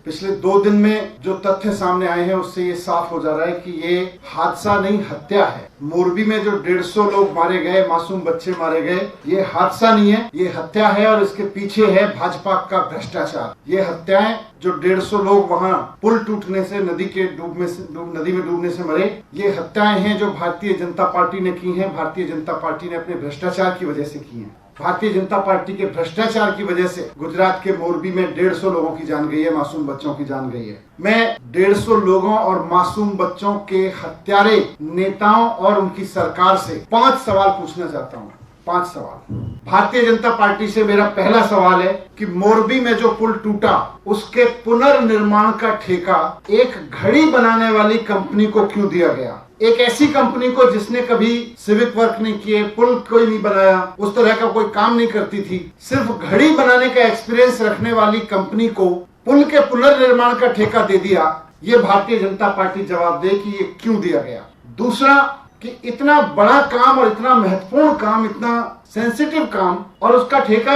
पिछले 2 दिन में जो तथ्य सामने आए हैं उससे ये साफ हो जा रहा है कि ये हादसा नहीं, हत्या है। मोरबी में जो 150 लोग मारे गए, मासूम बच्चे मारे गए, ये हादसा नहीं है, ये हत्या है। और इसके पीछे है भाजपा का भ्रष्टाचार। ये हत्याएं जो 150 लोग वहां पुल टूटने से, नदी में डूबने से मरे, ये हत्याएं हैं जो भारतीय जनता पार्टी ने की हैं। भारतीय जनता पार्टी ने अपने भ्रष्टाचार की वजह से की हैं। भारतीय जनता पार्टी के भ्रष्टाचार की वजह से गुजरात के मोरबी में 150 लोगों की जान गई है, मासूम बच्चों की जान गई है। मैं 150 लोगों और मासूम बच्चों के हत्यारे नेताओं और उनकी सरकार से 5 सवाल पूछना चाहता हूँ। 5 सवाल। भारतीय जनता पार्टी से मेरा पहला सवाल है कि मोरबी में जो पुल टूटा उसके पुनर्निर्माण का ठेका एक घड़ी बनाने वाली कंपनी को क्यों दिया गया? एक ऐसी कंपनी को जिसने कभी सिविक वर्क नहीं किए, पुल कोई नहीं बनाया, उस तरह का कोई काम नहीं करती थी, सिर्फ घड़ी बनाने का एक्सपीरियंस रखने वाली कंपनी को पुल के पुनर्निर्माण का ठेका दे दिया। ये भारतीय जनता पार्टी जवाब दे कि ये क्यों दिया गया। दूसरा कि इतना बड़ा काम और इतना महत्वपूर्ण काम, इतना सेंसिटिव काम, और उसका ठेका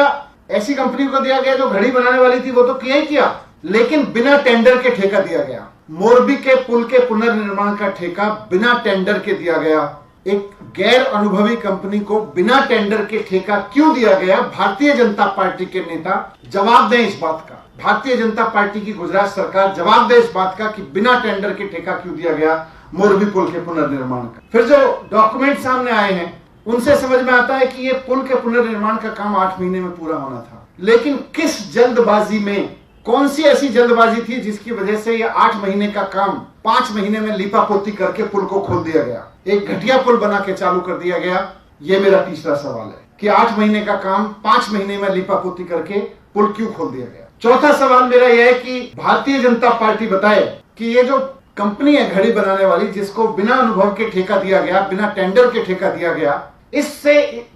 ऐसी कंपनी को दिया गया जो घड़ी बनाने वाली थी, वो तो किया ही किया, लेकिन बिना टेंडर के ठेका दिया गया। मोरबी के पुल के पुनर्निर्माण का ठेका बिना टेंडर के दिया गया। एक गैर अनुभवी कंपनी को बिना टेंडर के ठेका क्यों दिया गया? भारतीय जनता पार्टी के नेता जवाब दें इस बात का। भारतीय जनता पार्टी की गुजरात सरकार जवाब दे इस बात का कि बिना टेंडर के ठेका क्यों दिया गया मोरबी पुल के पुनर्निर्माण का। फिर जो डॉक्यूमेंट सामने आए हैं उनसे समझ में आता है कि ये पुल के पुनर्निर्माण का काम 8 महीने में पूरा होना था, लेकिन किस जल्दबाजी में, कौन सी ऐसी जल्दबाजी थी जिसकी वजह से ये 8 महीने का काम 5 महीने में लीपापोती करके पुल को खोल दिया गया, एक घटिया पुल बना के चालू कर दिया गया? ये मेरा तीसरा सवाल है कि 8 महीने का काम 5 महीने में लीपापोती करके पुल क्यों खोल दिया गया? चौथा सवाल मेरा यह है कि भारतीय जनता पार्टी बताए कि ये जो कंपनी है घड़ी बनाने वाली, जिसको बिना अनुभव के ठेका दिया गया, बिना टेंडर के ठेका दिया गया, इससे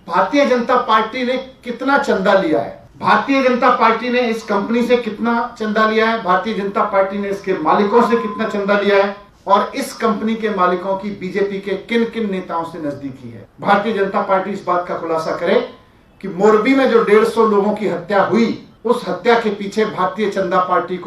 भारतीय जनता पार्टी ने कितना चंदा लिया है? भारतीय जनता पार्टी ने इस कंपनी से कितना चंदा लिया है? भारतीय जनता पार्टी ने इसके मालिकों से कितना चंदा लिया है? और इस कंपनी के मालिकों की बीजेपी के किन किन नेताओं से नजदीकी है? भारतीय जनता पार्टी इस बात का खुलासा करे कि मोरबी में जो 150 लोगों की हत्या हुई, उस हत्या के पीछे भारतीय जनता पार्टी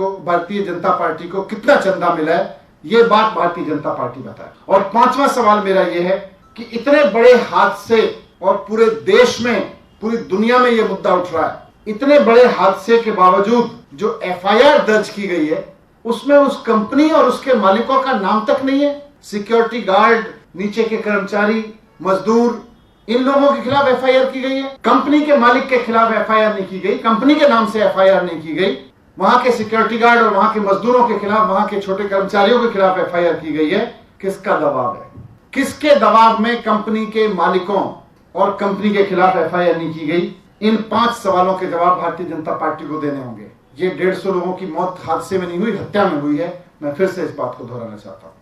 को कितना चंदा मिला है, ये बात भारतीय जनता पार्टी बताए। और 5वां सवाल मेरा यह है कि इतने बड़े हादसे, और पूरे देश में, पूरी दुनिया में यह मुद्दा उठ रहा है, इतने बड़े हादसे के बावजूद जो एफआईआर दर्ज की गई है उसमें उस कंपनी और उसके मालिकों का नाम तक नहीं है। सिक्योरिटी गार्ड, नीचे के कर्मचारी, मजदूर, इन लोगों के खिलाफ एफआईआर की गई है। कंपनी के मालिक के खिलाफ एफआईआर नहीं की गई, कंपनी के नाम से एफआईआर नहीं की गई। वहां के सिक्योरिटी गार्ड और वहां के मजदूरों के खिलाफ, वहां के छोटे कर्मचारियों के खिलाफ एफआईआर की गई है। किसका दबाव है? किसके दबाव में कंपनी के मालिकों और कंपनी के खिलाफ एफआईआर नहीं की गई? इन 5 सवालों के जवाब भारतीय जनता पार्टी को देने होंगे। ये 150 लोगों की मौत हादसे में नहीं हुई, हत्या में हुई है। मैं फिर से इस बात को दोहराना चाहता हूं।